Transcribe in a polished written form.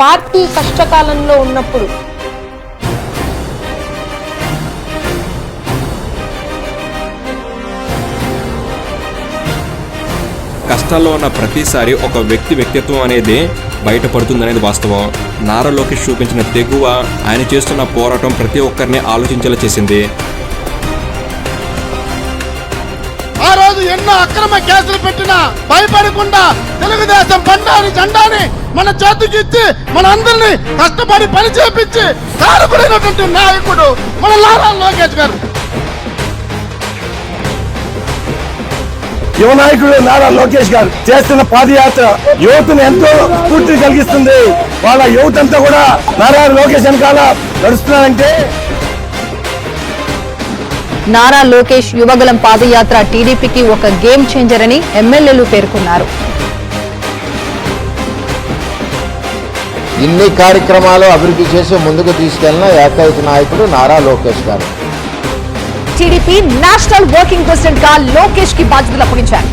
Party కష్టకాలంలో ఉన్నప్పుడు కష్టాల్లో ఉన్న ప్రతిసారి ఒక వ్యక్తిత్వం అనేది బయటపడుతుందనేది వాస్తవం. నారా లోకేష్ చూపించిన తెగువ, ఆయన చేస్తున్న పోరాటం ప్రతి ఒక్కరిని ఆలోచించేలా చేసింది. ఆ రోజు ఎన్నో అక్రమ కేసులు పెట్టినా భయపడకుండా తెలుగుదేశం జెండాని మన చేతికి ఇచ్చి మన అందరినీ కష్టపడి పని చేపించి కారకుడైనటువంటి నాయకుడు మన నారా లోకేష్ గారు. యువ నాయకుడు నారా లోకేష్ గారు చేస్తున్న పాదయాత్ర యువతను ఎంతో స్ఫూర్తిని కలిగిస్తుంది. వాళ్ళ యువత అంతా కూడా నారా లోకేష్ వెనకాల నడుస్తున్నారంటే నారా లోకేష్ యువగలం పాదయాత్ర టీడీపీకి ఒక గేమ్ చేంజర్ అని ఎమ్మెల్యేలు పేర్కొన్నారు. ఇన్ని కార్యక్రమాలు అభివృద్ధి చేసి ముందుకు తీసుకెళ్లిన ఏకైక నాయకుడు నారా లోకేష్ గారు. టీడీపీ నేషనల్ వర్కింగ్ ప్రెసిడెంట్ గా లోకేష్ కి బాధ్యతలు అప్పగించారు.